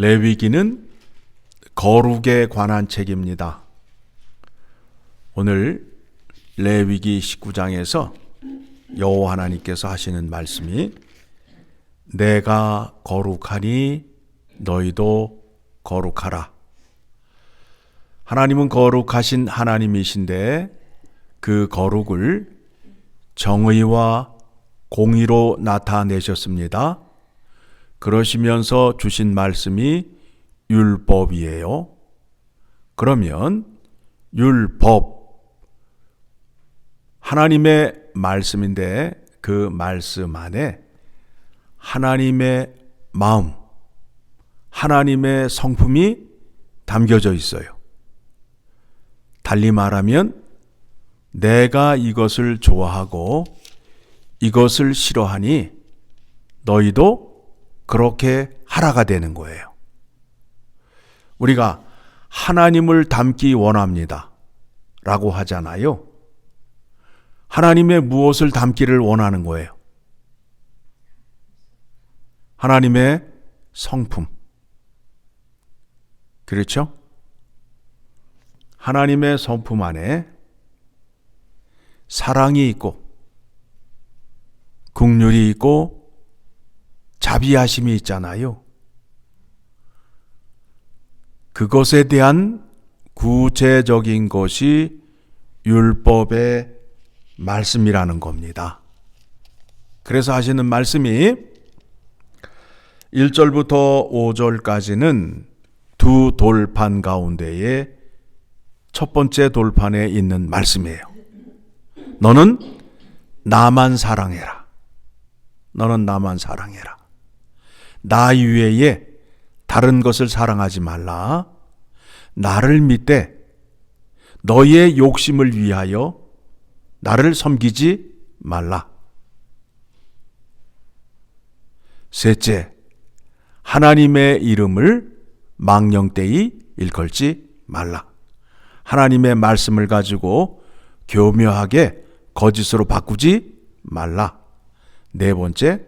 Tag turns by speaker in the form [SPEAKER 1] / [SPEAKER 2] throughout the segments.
[SPEAKER 1] 레위기는 거룩에 관한 책입니다. 오늘 레위기 19장에서 여호와 하나님께서 하시는 말씀이 내가 거룩하니 너희도 거룩하라. 하나님은 거룩하신 하나님이신데 그 거룩을 정의와 공의로 나타내셨습니다. 그러시면서 주신 말씀이 율법이에요. 그러면 율법, 하나님의 말씀인데 그 말씀 안에 하나님의 마음, 하나님의 성품이 담겨져 있어요. 달리 말하면 내가 이것을 좋아하고 이것을 싫어하니 너희도 그렇게 하라가 되는 거예요. 우리가 하나님을 닮기 원합니다 라고 하잖아요. 하나님의 무엇을 닮기를 원하는 거예요? 하나님의 성품. 그렇죠? 하나님의 성품 안에 사랑이 있고 긍휼이 있고 자비하심이 있잖아요. 그것에 대한 구체적인 것이 율법의 말씀이라는 겁니다. 그래서 하시는 말씀이 1절부터 5절까지는 두 돌판 가운데에 첫 번째 돌판에 있는 말씀이에요. 너는 나만 사랑해라. 너는 나만 사랑해라. 나 이외에 다른 것을 사랑하지 말라. 나를 믿되 너의 욕심을 위하여 나를 섬기지 말라. 셋째, 하나님의 이름을 망령되이 일컬지 말라. 하나님의 말씀을 가지고 교묘하게 거짓으로 바꾸지 말라. 네 번째,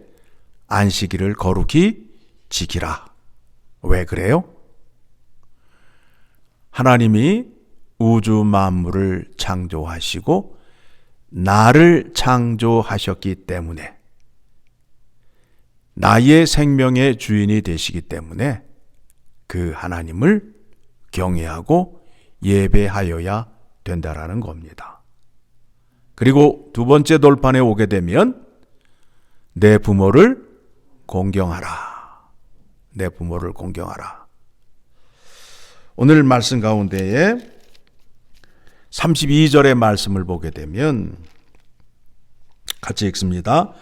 [SPEAKER 1] 안식일을 거룩히 지키라. 왜 그래요? 하나님이 우주 만물을 창조하시고 나를 창조하셨기 때문에, 나의 생명의 주인이 되시기 때문에 그 하나님을 경외하고 예배하여야 된다라는 겁니다. 그리고 두 번째 돌판에 오게 되면 내 부모를 공경하라. 내 부모를 공경하라. 오늘 말씀 가운데에 32절의 말씀을 보게 되면 같이 읽습니다.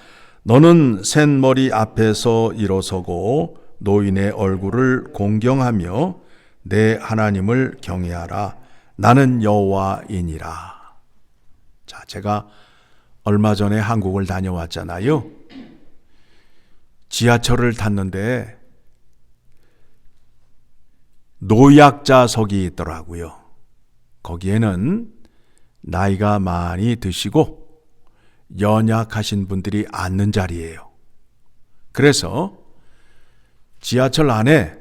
[SPEAKER 1] 너는 샌머리 앞에서 일어서고 노인의 얼굴을 공경하며 내 하나님을 경외하라. 나는 여호와이니라. 자, 제가 얼마 전에 한국을 다녀왔잖아요. 지하철을 탔는데 노약자석이 있더라고요. 거기에는 나이가 많이 드시고 연약하신 분들이 앉는 자리예요. 그래서 지하철 안에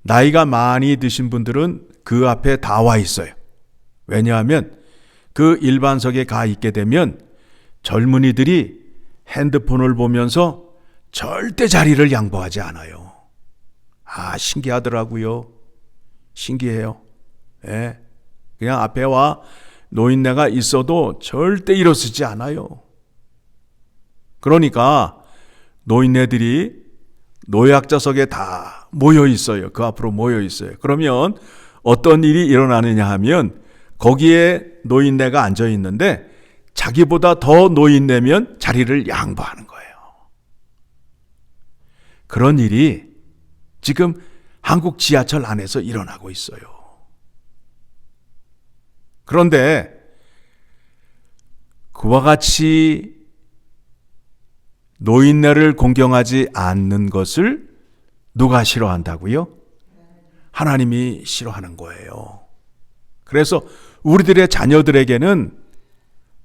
[SPEAKER 1] 나이가 많이 드신 분들은 그 앞에 다 와 있어요. 왜냐하면 그 일반석에 가 있게 되면 젊은이들이 핸드폰을 보면서 절대 자리를 양보하지 않아요. 아, 신기하더라고요. 신기해요. 예. 그냥 앞에 와 노인네가 있어도 절대 일어서지 않아요. 그러니까 노인네들이 노약자석에 다 모여 있어요. 그 앞으로 모여 있어요. 그러면 어떤 일이 일어나느냐 하면 거기에 노인네가 앉아 있는데 자기보다 더 노인네면 자리를 양보하는 거예요. 그런 일이 지금 한국 지하철 안에서 일어나고 있어요. 그런데 그와 같이 노인네를 공경하지 않는 것을 누가 싫어한다고요? 하나님이 싫어하는 거예요. 그래서 우리들의 자녀들에게는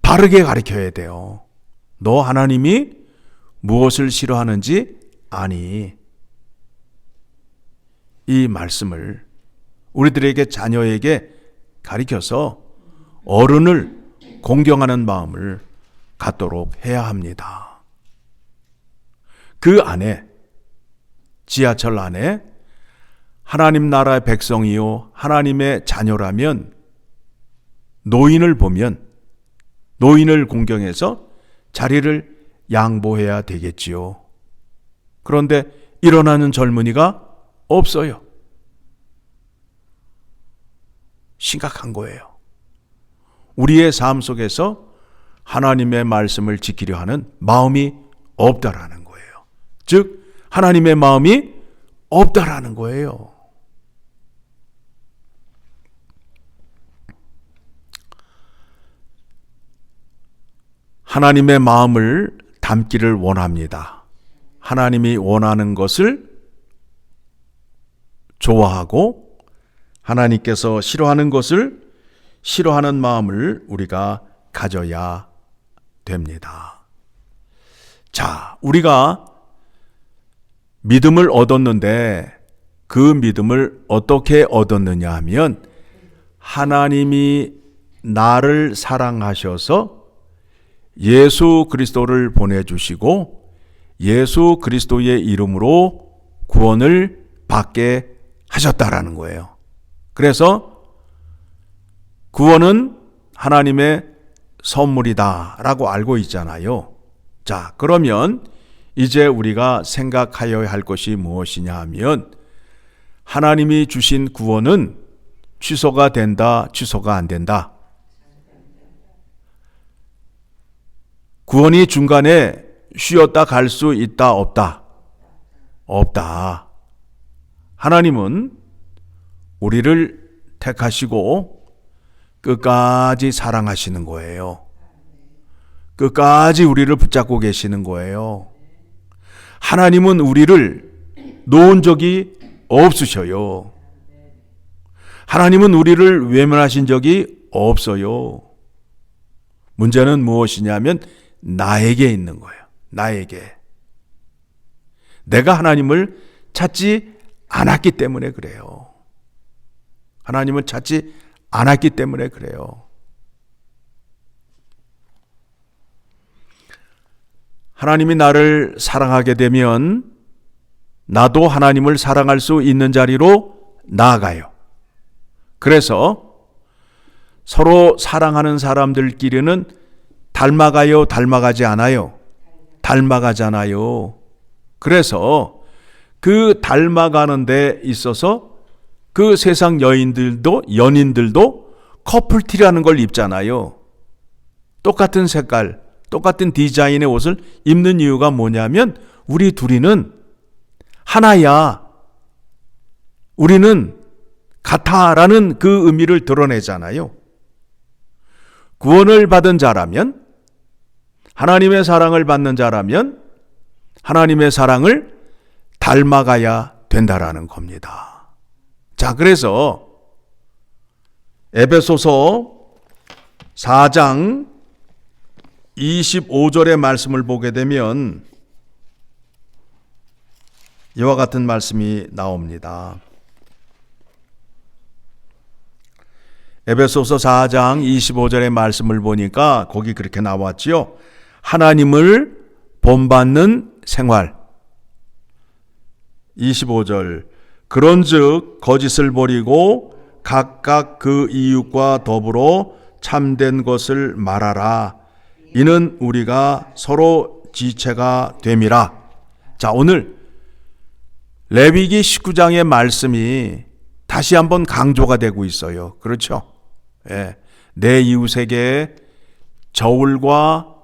[SPEAKER 1] 바르게 가르쳐야 돼요. 너 하나님이 무엇을 싫어하는지 아니. 이 말씀을 우리들에게 자녀에게 가르쳐서 어른을 공경하는 마음을 갖도록 해야 합니다. 그 안에, 지하철 안에 하나님 나라의 백성이요 하나님의 자녀라면 노인을 보면 노인을 공경해서 자리를 양보해야 되겠지요. 그런데 일어나는 젊은이가 없어요. 심각한 거예요. 우리의 삶 속에서 하나님의 말씀을 지키려 하는 마음이 없다라는 거예요. 즉 하나님의 마음이 없다라는 거예요. 하나님의 마음을 담기를 원합니다. 하나님이 원하는 것을 좋아하고 하나님께서 싫어하는 것을 싫어하는 마음을 우리가 가져야 됩니다. 자, 우리가 믿음을 얻었는데 그 믿음을 어떻게 얻었느냐 하면 하나님이 나를 사랑하셔서 예수 그리스도를 보내주시고 예수 그리스도의 이름으로 구원을 받게 하셨다라는 거예요. 그래서 구원은 하나님의 선물이다라고 알고 있잖아요. 자, 그러면 이제 우리가 생각하여야 할 것이 무엇이냐 하면 하나님이 주신 구원은 취소가 된다, 취소가 안 된다. 구원이 중간에 쉬었다 갈 수 있다, 없다? 없다. 하나님은 우리를 택하시고 끝까지 사랑하시는 거예요. 끝까지 우리를 붙잡고 계시는 거예요. 하나님은 우리를 놓은 적이 없으셔요. 하나님은 우리를 외면하신 적이 없어요. 문제는 무엇이냐면 나에게 있는 거예요. 나에게. 내가 하나님을 찾지 않았기 때문에 그래요. 하나님을 찾지 않았기 때문에 그래요. 하나님이 나를 사랑하게 되면 나도 하나님을 사랑할 수 있는 자리로 나아가요. 그래서 서로 사랑하는 사람들끼리는 닮아가요, 닮아가지 않아요? 닮아가잖아요. 그래서 그 닮아가는 데 있어서 그 세상 연인들도 커플티라는 걸 입잖아요. 똑같은 색깔, 똑같은 디자인의 옷을 입는 이유가 뭐냐면 우리 둘이는 하나야. 우리는 같아라는 그 의미를 드러내잖아요. 구원을 받은 자라면, 하나님의 사랑을 받는 자라면 하나님의 사랑을 닮아가야 된다라는 겁니다. 자, 그래서 에베소서 4장 25절의 말씀을 보게 되면 이와 같은 말씀이 나옵니다. 에베소서 4장 25절의 말씀을 보니까 거기 그렇게 나왔지요. 하나님을 본받는 생활. 25절. 그런즉 거짓을 버리고 각각 그 이웃과 더불어 참된 것을 말하라. 이는 우리가 서로 지체가 됨이라. 자, 오늘 레위기 19장의 말씀이 다시 한번 강조가 되고 있어요. 그렇죠? 예. 내 이웃에게 저울과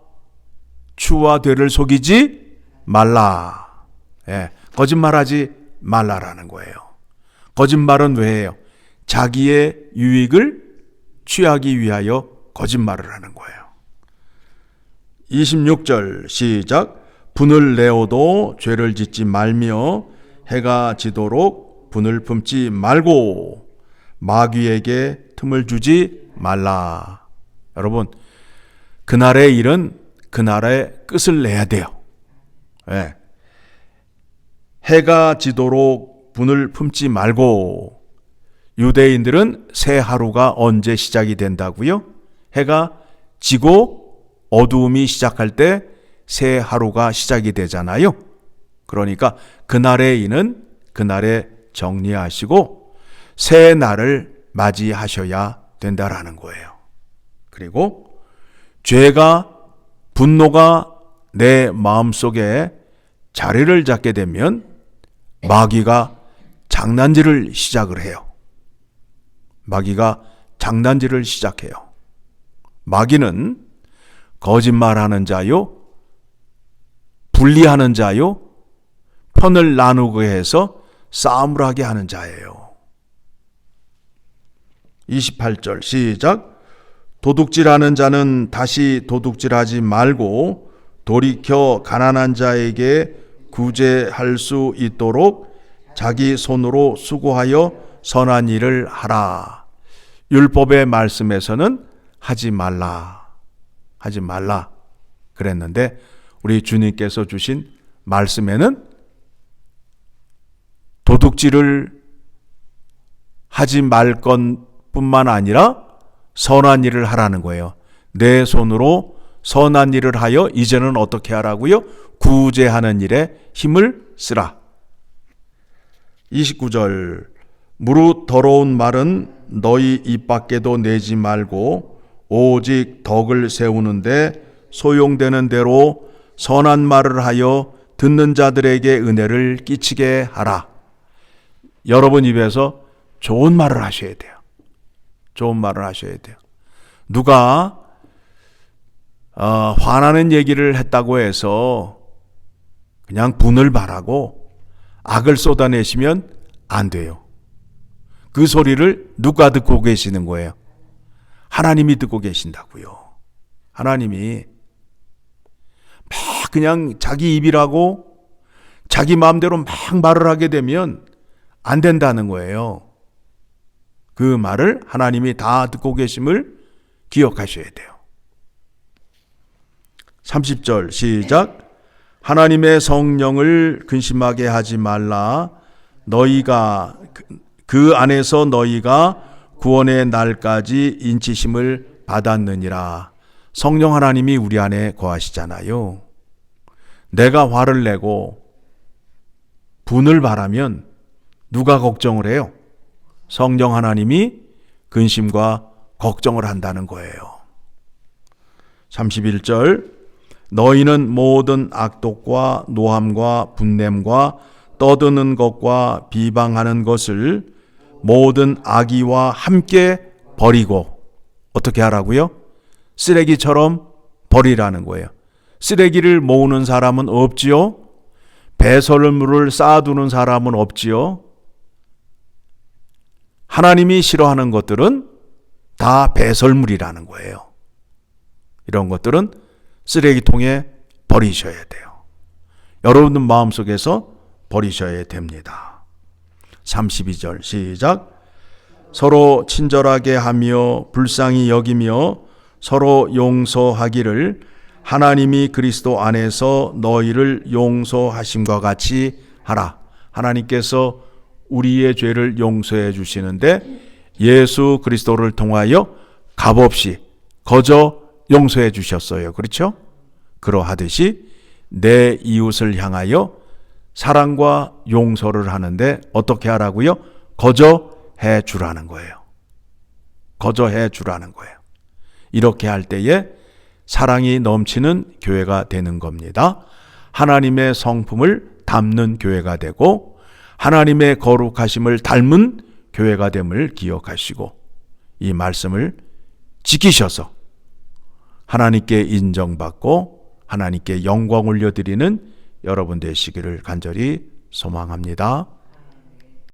[SPEAKER 1] 추와 되를 속이지 말라. 예. 거짓말하지 말라라는 거예요. 거짓말은 왜 해요? 자기의 유익을 취하기 위하여 거짓말을 하는 거예요. 26절 시작. 분을 내어도 죄를 짓지 말며 해가 지도록 분을 품지 말고 마귀에게 틈을 주지 말라. 여러분, 그날의 일은 그날의 끝을 내야 돼요. 네. 해가 지도록 분을 품지 말고. 유대인들은 새 하루가 언제 시작이 된다고요? 해가 지고 어두움이 시작할 때 새 하루가 시작이 되잖아요. 그러니까 그날의 일은 그날에 정리하시고 새 날을 맞이하셔야 된다라는 거예요. 그리고 죄가, 분노가 내 마음속에 자리를 잡게 되면 마귀가 장난질을 시작을 해요. 마귀가 장난질을 시작해요. 마귀는 거짓말하는 자요, 분리하는 자요, 편을 나누게 해서 싸움을 하게 하는 자예요. 28절 시작. 도둑질하는 자는 다시 도둑질하지 말고 돌이켜 가난한 자에게 구제할 수 있도록 자기 손으로 수고하여 선한 일을 하라. 율법의 말씀에서는 하지 말라 그랬는데 우리 주님께서 주신 말씀에는 도둑질을 하지 말 것뿐만 아니라 선한 일을 하라는 거예요. 내 손으로 선한 일을 하여 이제는 어떻게 하라고요? 구제하는 일에 힘을 쓰라. 29절 무릇 더러운 말은 너희 입 밖에도 내지 말고 오직 덕을 세우는데 소용되는 대로 선한 말을 하여 듣는 자들에게 은혜를 끼치게 하라. 여러분 입에서 좋은 말을 하셔야 돼요. 좋은 말을 하셔야 돼요. 누가 화나는 얘기를 했다고 해서 그냥 분을 발하고 악을 쏟아내시면 안 돼요. 그 소리를 누가 듣고 계시는 거예요? 하나님이 듣고 계신다고요. 하나님이 막 그냥 자기 입이라고 자기 마음대로 막 말을 하게 되면 안 된다는 거예요. 그 말을 하나님이 다 듣고 계심을 기억하셔야 돼요. 30절 시작. 하나님의 성령을 근심하게 하지 말라. 너희가 그 안에서 너희가 구원의 날까지 인치심을 받았느니라. 성령 하나님이 우리 안에 거하시잖아요. 내가 화를 내고 분을 바라면 누가 걱정을 해요? 성령 하나님이 근심과 걱정을 한다는 거예요. 31절 너희는 모든 악독과 노함과 분냄과 떠드는 것과 비방하는 것을 모든 악의와 함께 버리고 어떻게 하라고요? 쓰레기처럼 버리라는 거예요. 쓰레기를 모으는 사람은 없지요. 배설물을 쌓아두는 사람은 없지요. 하나님이 싫어하는 것들은 다 배설물이라는 거예요. 이런 것들은 쓰레기통에 버리셔야 돼요. 여러분 마음속에서 버리셔야 됩니다. 32절 시작. 서로 친절하게 하며 불쌍히 여기며 서로 용서하기를 하나님이 그리스도 안에서 너희를 용서하심과 같이 하라. 하나님께서 우리의 죄를 용서해 주시는데 예수 그리스도를 통하여 값없이 거저 용서해 주셨어요. 그렇죠? 그러하듯이 내 이웃을 향하여 사랑과 용서를 하는데 어떻게 하라고요? 거저 해 주라는 거예요. 거저 해 주라는 거예요. 이렇게 할 때에 사랑이 넘치는 교회가 되는 겁니다. 하나님의 성품을 담는 교회가 되고 하나님의 거룩하심을 닮은 교회가 됨을 기억하시고 이 말씀을 지키셔서 하나님께 인정받고 하나님께 영광 올려드리는 여러분 되시기를 간절히 소망합니다.